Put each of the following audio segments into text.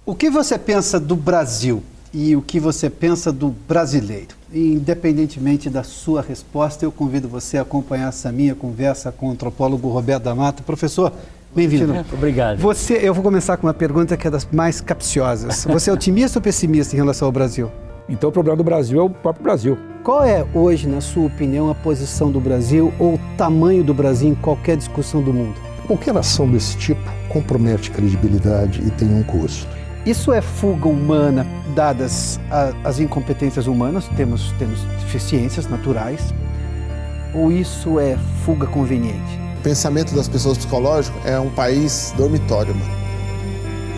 O que você pensa do Brasil e o que você pensa do brasileiro? Independentemente da sua resposta, eu convido você a acompanhar essa minha conversa com o antropólogo Roberto da Mata. Professor, bem-vindo. Obrigado. Eu vou começar com uma pergunta que é das mais capciosas. Você é otimista ou pessimista em relação ao Brasil? Então o problema do Brasil é o próprio Brasil. Qual é hoje, na sua opinião, a posição do Brasil ou o tamanho do Brasil em qualquer discussão do mundo? Qualquer ação desse tipo compromete credibilidade e tem um custo. Isso é fuga humana, dadas as incompetências humanas, temos deficiências naturais, ou isso é fuga conveniente? O pensamento das pessoas psicológico é um país dormitório, mano.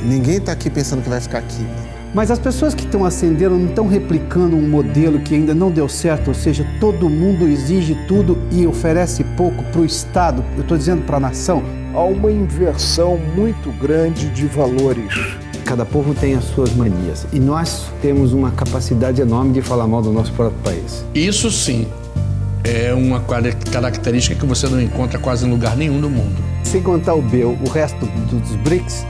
Ninguém tá aqui pensando que vai ficar aqui, mano. Mas as pessoas que estão ascendendo não estão replicando um modelo que ainda não deu certo, ou seja, todo mundo exige tudo e oferece pouco para o Estado, eu estou dizendo para a nação. Há uma inversão muito grande de valores. Cada povo tem as suas manias e nós temos uma capacidade enorme de falar mal do nosso próprio país. Isso sim é uma característica que você não encontra quase em lugar nenhum do mundo. Sem contar o resto dos BRICS,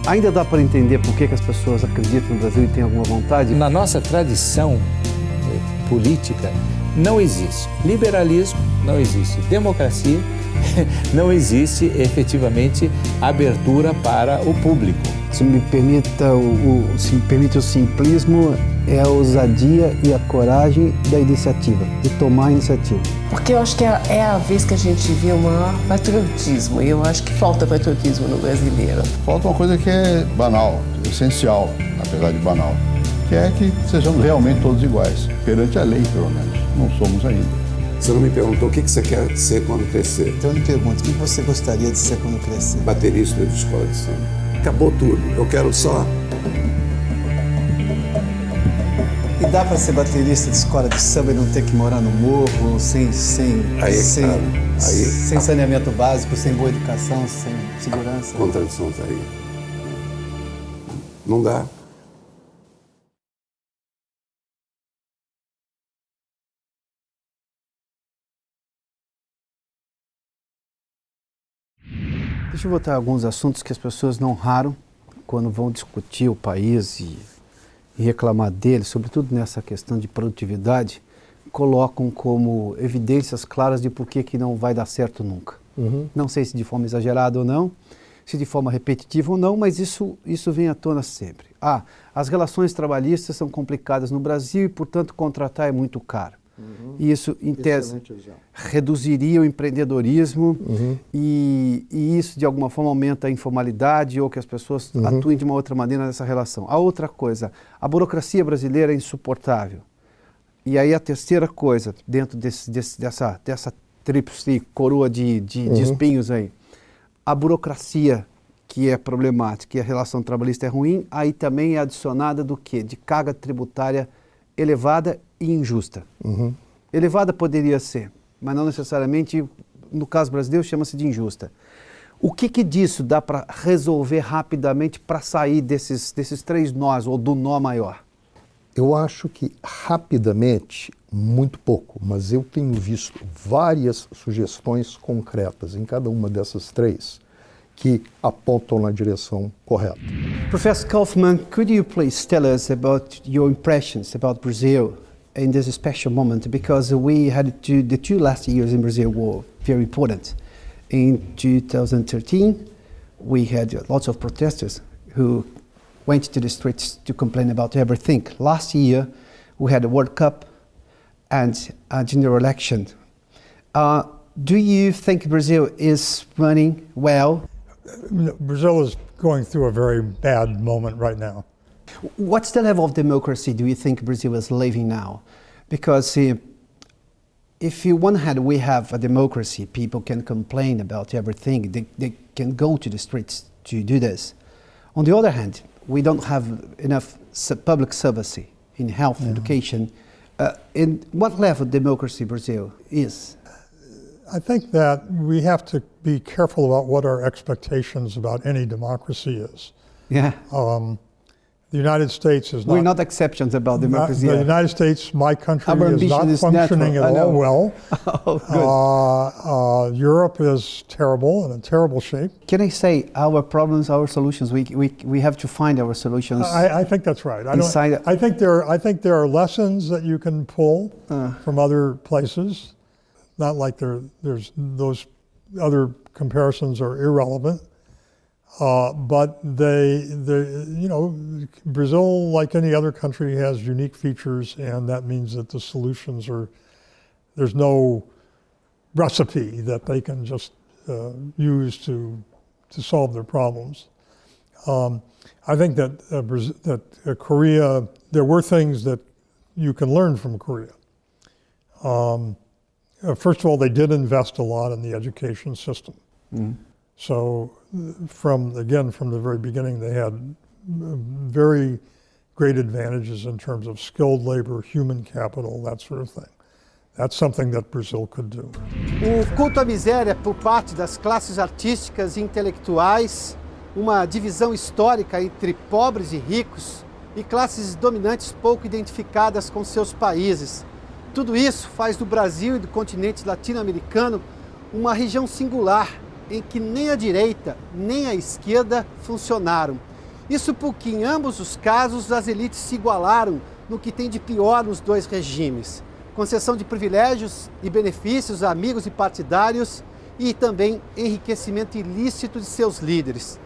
ainda dá para entender por que as pessoas acreditam no Brasil e têm alguma vontade? Na nossa tradição política não existe liberalismo, não existe democracia, não existe efetivamente abertura para o público. Se me permite o simplismo, é a ousadia e a coragem da iniciativa, de tomar a iniciativa. Porque eu acho que é a vez que a gente vê o maior patriotismo, e eu acho que falta patriotismo no brasileiro. Falta uma coisa que é banal, essencial, apesar de banal, que é que sejamos realmente todos iguais, perante a lei, pelo menos. Não somos ainda. Você não me perguntou o que você quer ser quando crescer. Então eu lhe pergunto, o que você gostaria de ser quando crescer? Baterista de escola de samba. Acabou tudo, eu quero só... E dá para ser baterista de escola de samba e não ter que morar no morro, sem saneamento básico, sem boa educação, sem segurança? A contradição está aí. Não dá. Deixa eu voltar a alguns assuntos que as pessoas não raram quando vão discutir o país e reclamar dele, sobretudo nessa questão de produtividade, colocam como evidências claras de por que não vai dar certo nunca. Não sei se de forma exagerada ou não, se de forma repetitiva ou não, mas isso vem à tona sempre. As relações trabalhistas são complicadas no Brasil e, portanto, contratar é muito caro. E isso, em tese, reduziria o empreendedorismo e isso, de alguma forma, aumenta a informalidade ou que as pessoas atuem de uma outra maneira nessa relação. A outra coisa, a burocracia brasileira é insuportável. E aí a terceira coisa, dentro dessa tríplice coroa de espinhos aí, a burocracia que é problemática e a relação trabalhista é ruim, aí também é adicionada do quê? De carga tributária elevada e injusta. Elevada poderia ser, mas não necessariamente, no caso brasileiro, chama-se de injusta. O que disso dá para resolver rapidamente para sair desses três nós, ou do nó maior? Eu acho que rapidamente, muito pouco, mas eu tenho visto várias sugestões concretas em cada uma dessas três que apontam na direção correta. Professor Kaufman, could you please tell us about your impressions about Brazil in this special moment? Because we had the two last years in Brazil were very important. In 2013, we had lots of protesters who went to the streets to complain about everything. Last year, we had a World Cup and a general election. Do you think Brazil is running well? Brazil is going through a very bad moment right now. What's the level of democracy do you think Brazil is living now? Because if on one hand we have a democracy, people can complain about everything, they can go to the streets to do this. On the other hand, we don't have enough public service in health, education. In what level of democracy Brazil is? I think that we have to be careful about what our expectations about any democracy is. Yeah. The United States is We're not exceptions about democracy. The United States, my country, Our is not ambition is functioning natural. at all well. Oh, good. Europe is terrible, in a terrible shape. Can I say our problems, our solutions? We have to find our solutions. I think that's right. Inside- I think there are lessons that you can pull from other places. Not like there's those other comparisons are irrelevant. But Brazil, like any other country, has unique features, and that means that the solutions there's no recipe that they can just use to solve their problems. I think that Korea, there were things that you can learn from Korea. First of all, they did invest a lot in the education system. So from the very beginning, they had very great advantages in terms of skilled labor, human capital, that sort of thing. That's something that Brazil could do. O culto à miséria por parte das classes artísticas e intelectuais, uma divisão histórica entre pobres e ricos e classes dominantes pouco identificadas com seus países. Tudo isso faz do Brasil e do continente latino-americano uma região singular, em que nem a direita nem a esquerda funcionaram. Isso porque em ambos os casos as elites se igualaram no que tem de pior nos dois regimes. Concessão de privilégios e benefícios a amigos e partidários e também enriquecimento ilícito de seus líderes.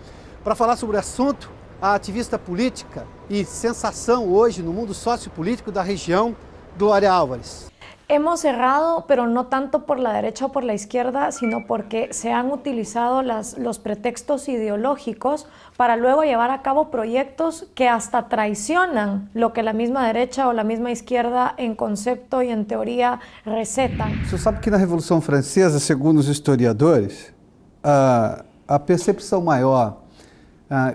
Para falar sobre o assunto, a ativista política e sensação hoje no mundo sociopolítico da região, Glória Álvares. Hemos cerrado, pero no tanto por la derecha o por la izquierda, sino porque se han utilizado los pretextos ideológicos para luego llevar a cabo proyectos que hasta traicionan lo que la misma derecha o la misma izquierda en concepto y en teoría recetan. Você sabe que na Revolução Francesa, segundo os historiadores, a percepção maior,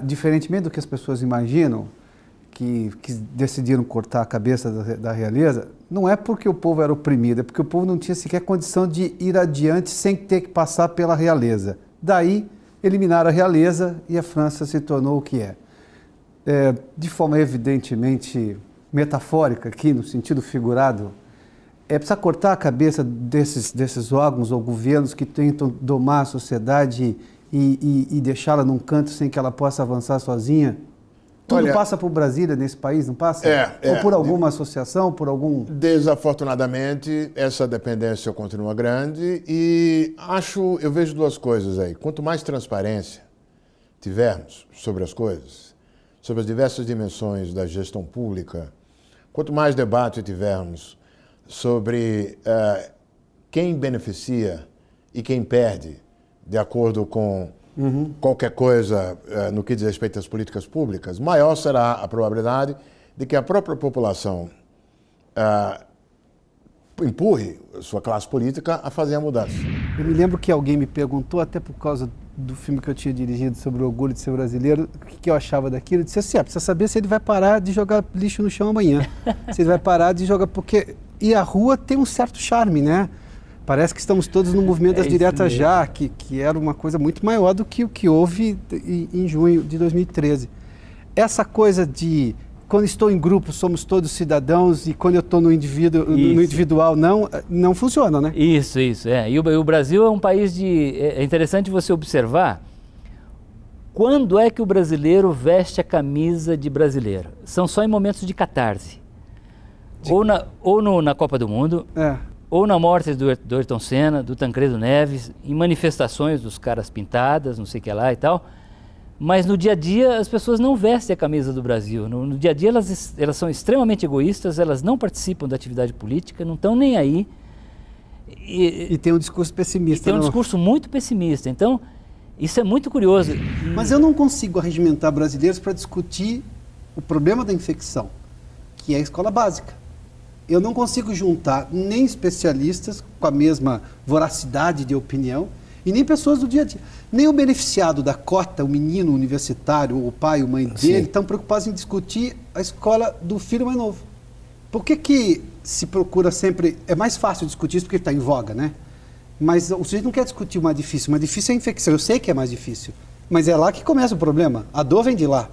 diferentemente do que as pessoas imaginam, que decidiram cortar a cabeça da realeza, não é porque o povo era oprimido, é porque o povo não tinha sequer condição de ir adiante sem ter que passar pela realeza. Daí, eliminaram a realeza e a França se tornou o que é. De forma evidentemente metafórica aqui, no sentido figurado, precisa cortar a cabeça desses órgãos ou governos que tentam domar a sociedade e deixá-la num canto sem que ela possa avançar sozinha. Tudo passa por Brasília nesse país, não passa? Ou por alguma associação, por algum... Desafortunadamente, essa dependência continua grande e eu vejo duas coisas aí. Quanto mais transparência tivermos sobre as coisas, sobre as diversas dimensões da gestão pública, quanto mais debate tivermos sobre quem beneficia e quem perde, de acordo com qualquer coisa no que diz respeito às políticas públicas, maior será a probabilidade de que a própria população empurre sua classe política a fazer a mudança. Eu me lembro que alguém me perguntou, até por causa do filme que eu tinha dirigido sobre o orgulho de ser brasileiro, o que eu achava daquilo. Eu disse assim, precisa saber se ele vai parar de jogar lixo no chão amanhã. Se ele vai parar de jogar... E a rua tem um certo charme, né? Parece que estamos todos no movimento das diretas já, que era uma coisa muito maior do que o que houve em junho de 2013. Essa coisa de, quando estou em grupo, somos todos cidadãos, e quando eu estou no individual, não funciona, né? Isso. E o Brasil é um país de... É interessante você observar quando é que o brasileiro veste a camisa de brasileiro. São só em momentos de catarse. Ou na Copa do Mundo... ou na morte do Ayrton Senna, do Tancredo Neves, em manifestações dos caras pintadas, não sei o que lá e tal. Mas no dia a dia as pessoas não vestem a camisa do Brasil. No dia a dia elas são extremamente egoístas, elas não participam da atividade política, não estão nem aí. E tem um discurso pessimista. Tem um discurso muito pessimista. Então, isso é muito curioso. Mas eu não consigo arregimentar brasileiros para discutir o problema da infecção, que é a escola básica. Eu não consigo juntar nem especialistas com a mesma voracidade de opinião e nem pessoas do dia a dia. Nem o beneficiado da cota, o menino universitário, o pai, a mãe dele, estão preocupados em discutir a escola do filho mais novo. Por que se procura sempre... É mais fácil discutir isso porque está em voga, né? Mas o sujeito não quer discutir o mais difícil. O mais difícil é a infecção. Eu sei que é mais difícil. Mas é lá que começa o problema. A dor vem de lá.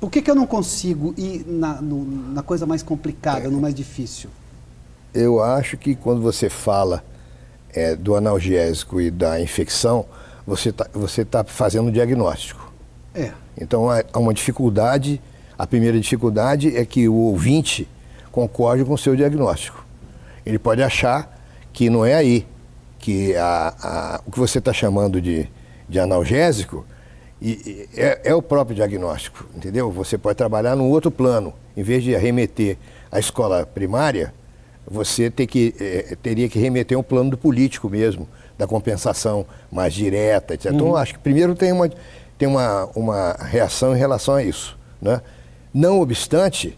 Por que eu não consigo ir na coisa mais complicada, no mais difícil? Eu acho que quando você fala do analgésico e da infecção, você tá fazendo um diagnóstico. Então há uma dificuldade, a primeira dificuldade é que o ouvinte concorde com o seu diagnóstico. Ele pode achar que não é aí, que o que você está chamando de analgésico é o próprio diagnóstico, entendeu? Você pode trabalhar num outro plano. Em vez de remeter à escola primária, você teria que remeter a um plano do político mesmo, da compensação mais direta, etc. Então, eu acho que primeiro tem uma reação em relação a isso, né? Não obstante,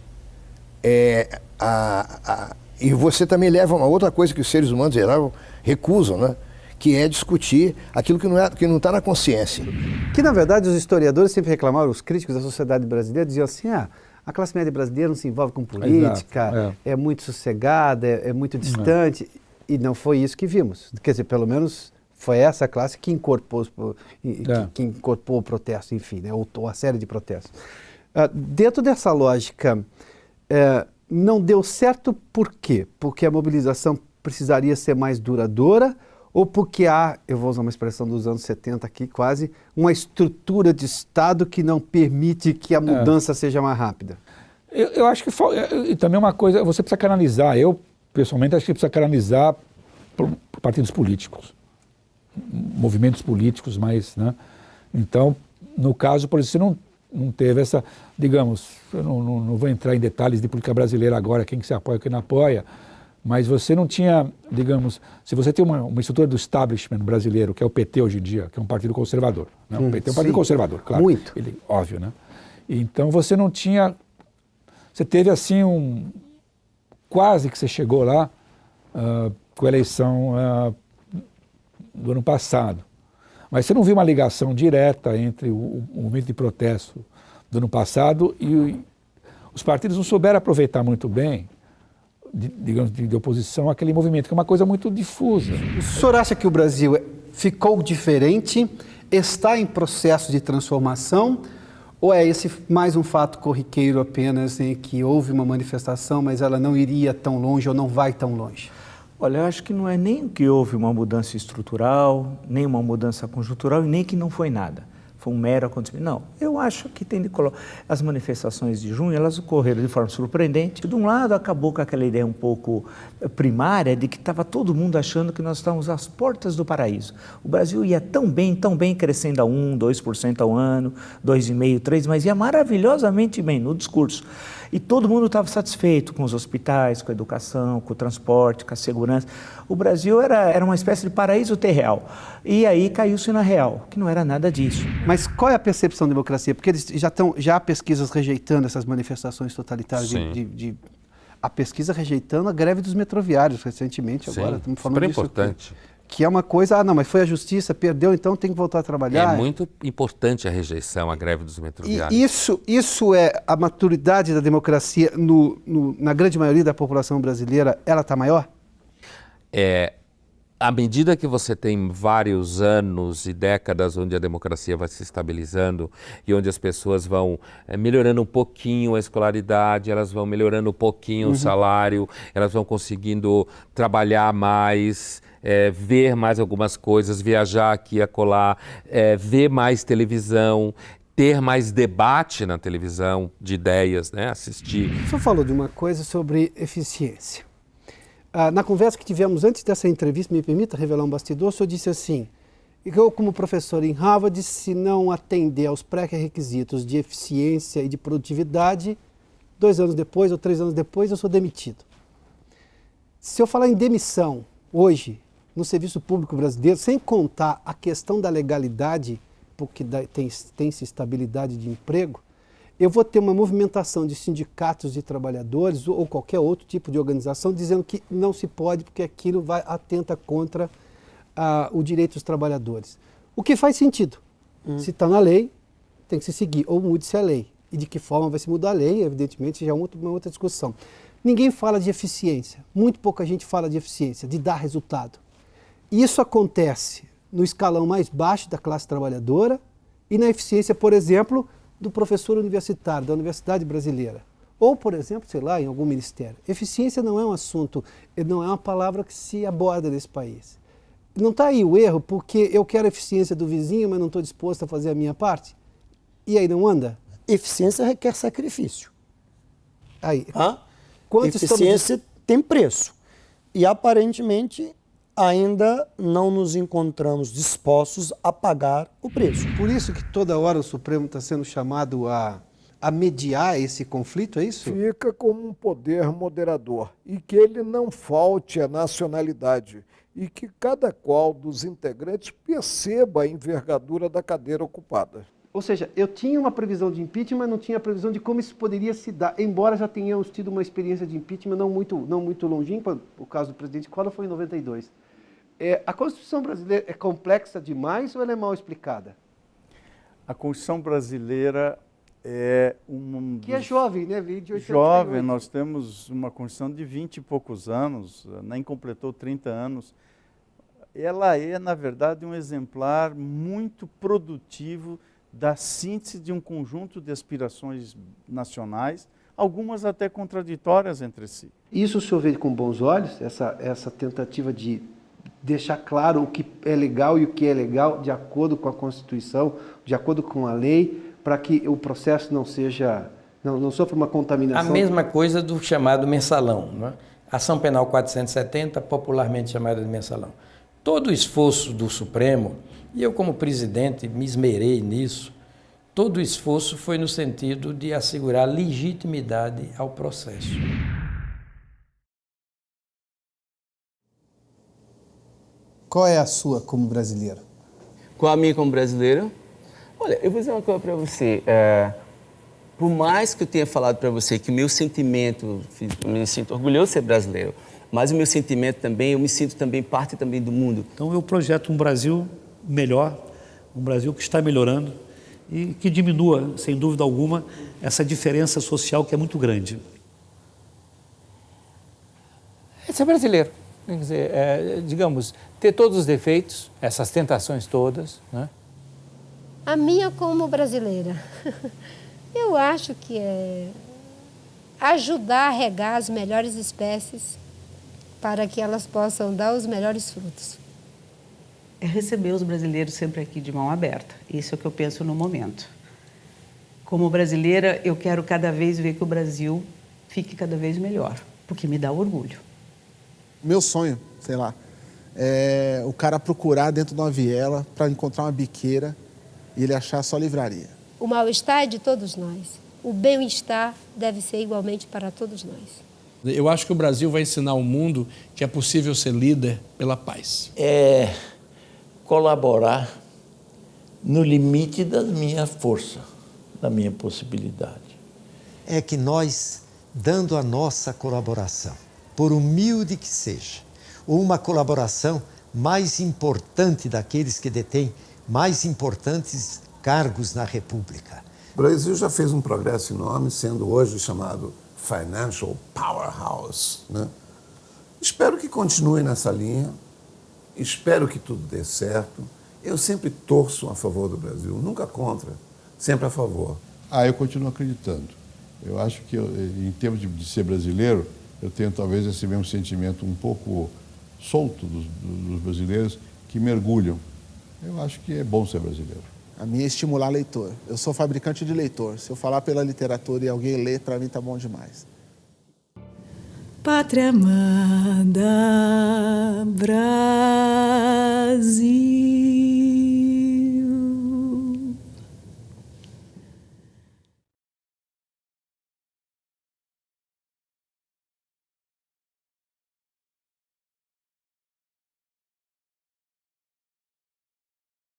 e você também leva a uma outra coisa que os seres humanos, em geral, recusam, né? Que é discutir aquilo que não está na consciência. Que, na verdade, os historiadores sempre reclamaram, os críticos da sociedade brasileira diziam assim, a classe média brasileira não se envolve com política, é muito sossegada, é muito distante, e não foi isso que vimos. Quer dizer, pelo menos foi essa classe que incorporou o protesto, enfim, né, ou a série de protestos. Dentro dessa lógica, não deu certo por quê? Porque a mobilização precisaria ser mais duradoura, ou porque há, eu vou usar uma expressão dos anos 70 aqui quase, uma estrutura de Estado que não permite que a mudança seja mais rápida? Eu acho que também uma coisa, você precisa canalizar, eu pessoalmente acho que precisa canalizar por partidos políticos, movimentos políticos mais, né? Então, no caso, por exemplo, você não teve essa, digamos, eu não vou entrar em detalhes de política brasileira agora, quem que se apoia, quem não apoia, mas você não tinha, digamos, se você tem uma estrutura do establishment brasileiro, que é o PT hoje em dia, que é um partido conservador, né? O PT é um partido conservador, claro. Muito. Óbvio, né? Então você não tinha, você teve assim quase que você chegou lá com a eleição do ano passado. Mas você não viu uma ligação direta entre o movimento de protesto do ano passado e os partidos não souberam aproveitar muito bem, digamos, de oposição àquele movimento, que é uma coisa muito difusa. O senhor acha que o Brasil ficou diferente, está em processo de transformação, ou é esse mais um fato corriqueiro apenas em que houve uma manifestação, mas ela não iria tão longe ou não vai tão longe? Olha, eu acho que não é nem que houve uma mudança estrutural, nem uma mudança conjuntural e nem que não foi nada. Foi um mero acontecimento. Não, eu acho que tem de colocar... As manifestações de junho, elas ocorreram de forma surpreendente. De um lado, acabou com aquela ideia um pouco primária de que estava todo mundo achando que nós estávamos às portas do paraíso. O Brasil ia tão bem, crescendo a 1%, 2% ao ano, 2,5%, 3%, mas ia maravilhosamente bem no discurso. E todo mundo estava satisfeito com os hospitais, com a educação, com o transporte, com a segurança. O Brasil era uma espécie de paraíso terreal. E aí caiu-se na real, que não era nada disso. Mas qual é a percepção da democracia? Porque eles já há pesquisas rejeitando essas manifestações totalitárias, a pesquisa rejeitando a greve dos metroviários recentemente. Agora estamos falando disso. Importante. Que é uma coisa, mas foi a justiça, perdeu, então tem que voltar a trabalhar. É muito importante a rejeição à greve dos metroviários. E isso é a maturidade da democracia na grande maioria da população brasileira, ela está maior? À medida que você tem vários anos e décadas onde a democracia vai se estabilizando e onde as pessoas vão melhorando um pouquinho a escolaridade, elas vão melhorando um pouquinho o salário, elas vão conseguindo trabalhar mais, ver mais algumas coisas, viajar aqui e acolá, ver mais televisão, ter mais debate na televisão de ideias, né? Assistir. O senhor falou de uma coisa sobre eficiência. Na conversa que tivemos antes dessa entrevista, me permita revelar um bastidor, o senhor disse assim, eu como professor em Harvard, se não atender aos pré-requisitos de eficiência e de produtividade, 2 anos depois ou 3 anos depois eu sou demitido. Se eu falar em demissão hoje, no serviço público brasileiro, sem contar a questão da legalidade, porque tem-se estabilidade de emprego, eu vou ter uma movimentação de sindicatos de trabalhadores ou qualquer outro tipo de organização dizendo que não se pode porque aquilo atenta contra o direito dos trabalhadores. O que faz sentido. Se está na lei, tem que se seguir, ou mude-se a lei. E de que forma vai se mudar a lei, evidentemente, já é uma outra discussão. Ninguém fala de eficiência, muito pouca gente fala de eficiência, de dar resultado. Isso acontece no escalão mais baixo da classe trabalhadora e na eficiência, por exemplo, do professor universitário, da universidade brasileira. Ou, por exemplo, sei lá, em algum ministério. Eficiência não é um assunto, não é uma palavra que se aborda nesse país. Não está aí o erro porque eu quero a eficiência do vizinho, mas não estou disposto a fazer a minha parte? E aí não anda? Eficiência requer sacrifício. Aí. Eficiência tem preço. E aparentemente ainda não nos encontramos dispostos a pagar o preço. Por isso que toda hora o Supremo está sendo chamado a mediar esse conflito, é isso? Fica como um poder moderador e que ele não falte à nacionalidade e que cada qual dos integrantes perceba a envergadura da cadeira ocupada. Ou seja, eu tinha uma previsão de impeachment, mas não tinha previsão de como isso poderia se dar, embora já tenhamos tido uma experiência de impeachment não muito longínqua. O caso do presidente Collor foi em 92. A Constituição brasileira é complexa demais ou ela é mal explicada? A Constituição brasileira é que é jovem, né? Veio de 88. Jovem, nós temos uma Constituição de 20 e poucos anos, nem completou 30 anos. Ela é, na verdade, um exemplar muito produtivo da síntese de um conjunto de aspirações nacionais, algumas até contraditórias entre si. Isso o senhor vê com bons olhos, essa tentativa de deixar claro o que é legal e o que é legal de acordo com a Constituição, de acordo com a lei, para que o processo não sofra uma contaminação? A mesma coisa do chamado mensalão, não é? Ação Penal 470, popularmente chamada de mensalão. Todo o esforço do Supremo, e eu como presidente me esmerei nisso, todo o esforço foi no sentido de assegurar legitimidade ao processo. Qual é a sua como brasileiro? Qual a minha como brasileiro? Olha, eu vou dizer uma coisa para você. Por mais que eu tenha falado para você que o meu sentimento, eu me sinto orgulhoso de ser brasileiro, mas o meu sentimento também, eu me sinto também parte também do mundo. Então eu projeto um Brasil melhor, um Brasil que está melhorando e que diminua, sem dúvida alguma, essa diferença social que é muito grande. É ser brasileiro. Quer dizer, digamos, ter todos os defeitos, essas tentações todas, né? A minha como brasileira, eu acho que é ajudar a regar as melhores espécies para que elas possam dar os melhores frutos. É receber os brasileiros sempre aqui de mão aberta. Isso é o que eu penso no momento. Como brasileira, eu quero cada vez ver que o Brasil fique cada vez melhor, porque me dá orgulho. Meu sonho, sei lá, é o cara procurar dentro de uma viela para encontrar uma biqueira e ele achar só livraria. O mal-estar é de todos nós. O bem-estar deve ser igualmente para todos nós. Eu acho que o Brasil vai ensinar ao mundo que é possível ser líder pela paz. É colaborar no limite da minha força, da minha possibilidade. É que nós, dando a nossa colaboração, por humilde que seja, ou uma colaboração mais importante daqueles que detêm mais importantes cargos na República. O Brasil já fez um progresso enorme, sendo hoje chamado Financial Powerhouse, né? Espero que continue nessa linha, espero que tudo dê certo. Eu sempre torço a favor do Brasil, nunca contra, sempre a favor. Eu continuo acreditando. Eu acho que, em termos de ser brasileiro, eu tenho talvez esse mesmo sentimento um pouco solto dos brasileiros que mergulham. Eu acho que é bom ser brasileiro. A minha é estimular leitor. Eu sou fabricante de leitor. Se eu falar pela literatura e alguém ler, para mim tá bom demais. Pátria amada, Brasil.